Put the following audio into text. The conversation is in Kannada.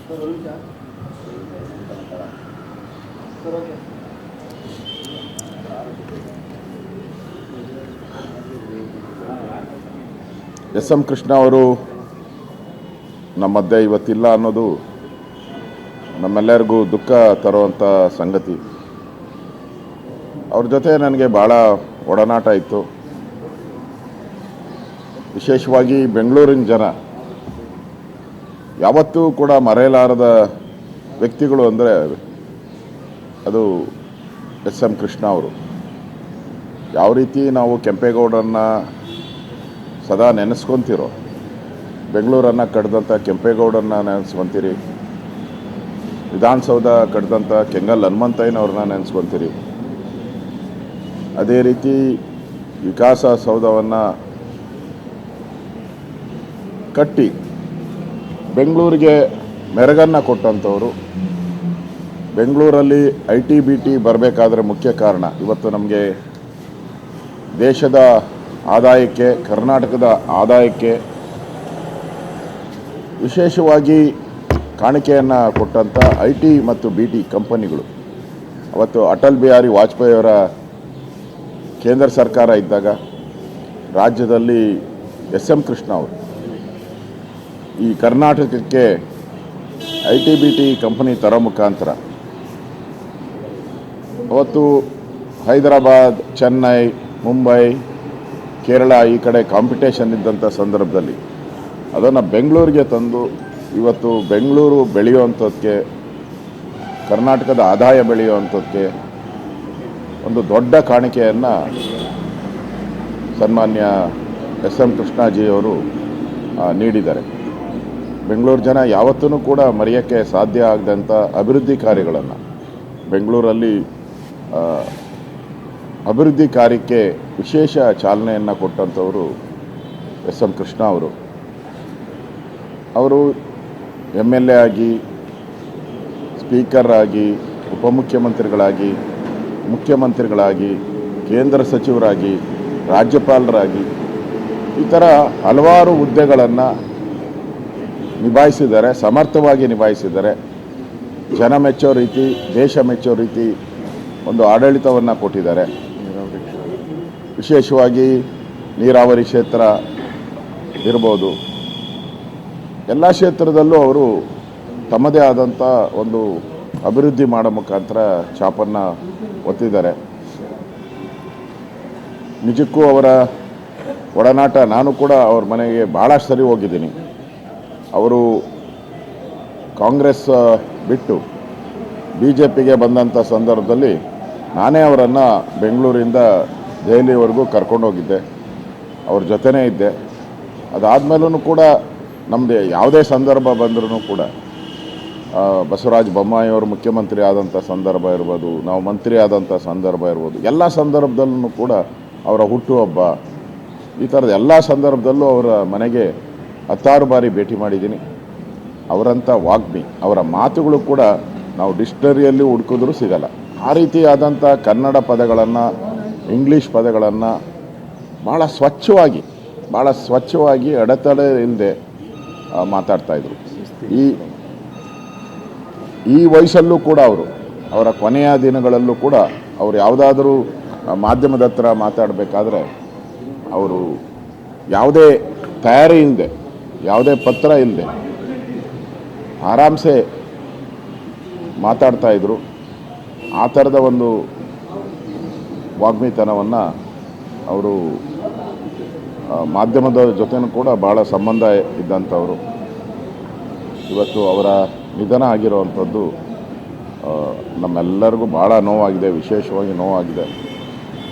ಎಸ್ ಎಂ ಕೃಷ್ಣ ಅವರು ನಮ್ಮ ಮಧ್ಯೆ ಇವತ್ತಿಲ್ಲ ಅನ್ನೋದು ನಮ್ಮೆಲ್ಲರಿಗೂ ದುಃಖ ತರುವಂಥ ಸಂಗತಿ. ಅವ್ರ ಜೊತೆ ನನಗೆ ಭಾಳ ಒಡನಾಟ ಇತ್ತು. ವಿಶೇಷವಾಗಿ ಬೆಂಗಳೂರಿನ ಜನ ಯಾವತ್ತೂ ಕೂಡ ಮರೆಯಲಾರದ ವ್ಯಕ್ತಿಗಳು ಅಂದರೆ ಅದು ಎಸ್ ಎಂ ಕೃಷ್ಣ ಅವರು. ಯಾವ ರೀತಿ ನಾವು ಕೆಂಪೇಗೌಡರನ್ನ ಸದಾ ನೆನೆಸ್ಕೊತಿರೋ, ಬೆಂಗಳೂರನ್ನು ಕಟ್ಟಿದಂಥ ಕೆಂಪೇಗೌಡರನ್ನ ನೆನೆಸ್ಕೊತೀರಿ, ವಿಧಾನಸೌಧ ಕಟ್ಟಿದಂಥ ಕೆಂಗಲ್ ಹನುಮಂತಯ್ಯನವ್ರನ್ನ ನೆನೆಸ್ಕೊತೀರಿ, ಅದೇ ರೀತಿ ವಿಕಾಸಸೌಧವನ್ನು ಕಟ್ಟಿ ಬೆಂಗಳೂರಿಗೆ ಮೆರಗನ್ನು ಕೊಟ್ಟಂಥವರು. ಬೆಂಗಳೂರಲ್ಲಿ IT-BT ಬರಬೇಕಾದ್ರೆ ಮುಖ್ಯ ಕಾರಣ ಇವತ್ತು ನಮಗೆ ದೇಶದ ಆದಾಯಕ್ಕೆ, ಕರ್ನಾಟಕದ ಆದಾಯಕ್ಕೆ ವಿಶೇಷವಾಗಿ ಕಾಣಿಕೆಯನ್ನು ಕೊಟ್ಟಂಥ IT ಮತ್ತು BT ಕಂಪನಿಗಳು. ಅವತ್ತು ಅಟಲ್ ಬಿಹಾರಿ ವಾಜಪೇಯಿ ಅವರ ಕೇಂದ್ರ ಸರ್ಕಾರ ಇದ್ದಾಗ ರಾಜ್ಯದಲ್ಲಿ ಎಸ್ ಎಂ ಕೃಷ್ಣ ಅವರು ಈ ಕರ್ನಾಟಕಕ್ಕೆ IT-BT ಕಂಪನಿ ತರೋ ಮುಖಾಂತರ ಅವತ್ತು ಹೈದರಾಬಾದ್, ಚೆನ್ನೈ, ಮುಂಬೈ, ಕೇರಳ ಈ ಕಡೆ ಕಾಂಪಿಟೇಷನ್ ಇದ್ದಂಥ ಸಂದರ್ಭದಲ್ಲಿ ಅದನ್ನು ಬೆಂಗಳೂರಿಗೆ ತಂದು ಇವತ್ತು ಬೆಂಗಳೂರು ಬೆಳೆಯುವಂಥದ್ದಕ್ಕೆ, ಕರ್ನಾಟಕದ ಆದಾಯ ಬೆಳೆಯುವಂಥದ್ದಕ್ಕೆ ಒಂದು ದೊಡ್ಡ ಕಾಣಿಕೆಯನ್ನು ಸನ್ಮಾನ್ಯ ಎಸ್ ಎಂ ಕೃಷ್ಣಾಜಿಯವರು ನೀಡಿದ್ದಾರೆ. ಬೆಂಗಳೂರು ಜನ ಯಾವತ್ತೂ ಕೂಡ ಮರೆಯೋಕ್ಕೆ ಸಾಧ್ಯ ಆಗದಂಥ ಅಭಿವೃದ್ಧಿ ಕಾರ್ಯಗಳನ್ನು ಬೆಂಗಳೂರಲ್ಲಿ ಅಭಿವೃದ್ಧಿ ಕಾರ್ಯಕ್ಕೆ ವಿಶೇಷ ಚಾಲನೆಯನ್ನು ಕೊಟ್ಟಂಥವರು ಎಸ್ ಎಂ ಕೃಷ್ಣ ಅವರು. ಅವರು MLA ಆಗಿ, ಸ್ಪೀಕರ್ ಆಗಿ, ಉಪಮುಖ್ಯಮಂತ್ರಿಗಳಾಗಿ, ಮುಖ್ಯಮಂತ್ರಿಗಳಾಗಿ, ಕೇಂದ್ರ ಸಚಿವರಾಗಿ, ರಾಜ್ಯಪಾಲರಾಗಿ ಈ ಥರ ಹಲವಾರು ಹುದ್ದೆಗಳನ್ನು ನಿಭಾಯಿಸಿದ್ದಾರೆ, ಸಮರ್ಥವಾಗಿ ನಿಭಾಯಿಸಿದ್ದಾರೆ. ಜನ ಮೆಚ್ಚೋ ರೀತಿ, ದೇಶ ಮೆಚ್ಚೋ ರೀತಿ ಒಂದು ಆಡಳಿತವನ್ನು ಕೊಟ್ಟಿದ್ದಾರೆ. ವಿಶೇಷವಾಗಿ ನೀರಾವರಿ ಕ್ಷೇತ್ರ ಇರ್ಬೋದು, ಎಲ್ಲ ಕ್ಷೇತ್ರದಲ್ಲೂ ಅವರು ತಮ್ಮದೇ ಆದಂಥ ಒಂದು ಅಭಿವೃದ್ಧಿ ಮಾಡೋ ಮುಖಾಂತರ ಛಾಪನ್ನು ಒತ್ತಿದ್ದಾರೆ. ನಿಜಕ್ಕೂ ಅವರ ಒಡನಾಟ, ನಾನು ಕೂಡ ಅವ್ರ ಮನೆಗೆ ಭಾಳ ಸರಿ ಹೋಗಿದ್ದೀನಿ. ಅವರು ಕಾಂಗ್ರೆಸ್ ಬಿಟ್ಟು BJPಗೆ ಬಂದಂಥ ಸಂದರ್ಭದಲ್ಲಿ ನಾನೇ ಅವರನ್ನು ಬೆಂಗಳೂರಿಂದ ದೆಹಲಿವರೆಗೂ ಕರ್ಕೊಂಡೋಗಿದ್ದೆ, ಅವ್ರ ಜೊತೆನೇ ಇದ್ದೆ. ಅದಾದಮೇಲೂ ಕೂಡ ನಮ್ಮದು ಯಾವುದೇ ಸಂದರ್ಭ ಬಂದ್ರೂ ಕೂಡ ಬಸವರಾಜ ಬೊಮ್ಮಾಯಿಯವರು ಮುಖ್ಯಮಂತ್ರಿ ಆದಂಥ ಸಂದರ್ಭ ಇರ್ಬೋದು, ನಾವು ಮಂತ್ರಿ ಆದಂಥ ಸಂದರ್ಭ ಇರ್ಬೋದು, ಎಲ್ಲ ಸಂದರ್ಭದಲ್ಲೂ ಕೂಡ ಅವರ ಹುಟ್ಟುಹಬ್ಬ ಈ ಥರದ ಎಲ್ಲ ಸಂದರ್ಭದಲ್ಲೂ ಅವರ ಮನೆಗೆ 10 ಬಾರಿ ಭೇಟಿ ಮಾಡಿದ್ದೀನಿ. ಅವರಂಥ ವಾಗ್ಮಿ, ಅವರ ಮಾತುಗಳು ಕೂಡ ನಾವು ಡಿಕ್ಷನರಿಯಲ್ಲಿ ಹುಡುಕಿದ್ರೂ ಸಿಗಲ್ಲ. ಆ ರೀತಿಯಾದಂಥ ಕನ್ನಡ ಪದಗಳನ್ನು, ಇಂಗ್ಲೀಷ್ ಪದಗಳನ್ನು ಭಾಳ ಸ್ವಚ್ಛವಾಗಿ ಅಡೆತಡೆ ಇಲ್ಲದೆ ಮಾತಾಡ್ತಾಯಿದ್ರು. ಈ ವಯಸ್ಸಲ್ಲೂ ಕೂಡ ಅವರ ಕೊನೆಯ ದಿನಗಳಲ್ಲೂ ಕೂಡ ಅವರು ಯಾವುದಾದ್ರೂ ಮಾಧ್ಯಮದ ಹತ್ರ ಮಾತಾಡಬೇಕಾದ್ರೆ ಅವರು ಯಾವುದೇ ತಯಾರಿ ಇಲ್ಲದೆ, ಯಾವುದೇ ಪತ್ರ ಇಲ್ಲದೆ ಆರಾಮ್ಸೆ ಮಾತಾಡ್ತಾಯಿದ್ರು. ಆ ಥರದ ಒಂದು ವಾಗ್ಮಿತನವನ್ನು ಅವರು ಮಾಧ್ಯಮದ ಜೊತೆನೂ ಕೂಡ ಭಾಳ ಸಂಬಂಧ ಇದ್ದಂಥವರು. ಇವತ್ತು ಅವರ ನಿಧನ ಆಗಿರುವಂಥದ್ದು ನಮ್ಮೆಲ್ಲರಿಗೂ ಭಾಳ ನೋವಾಗಿದೆ, ವಿಶೇಷವಾಗಿ ನೋವಾಗಿದೆ.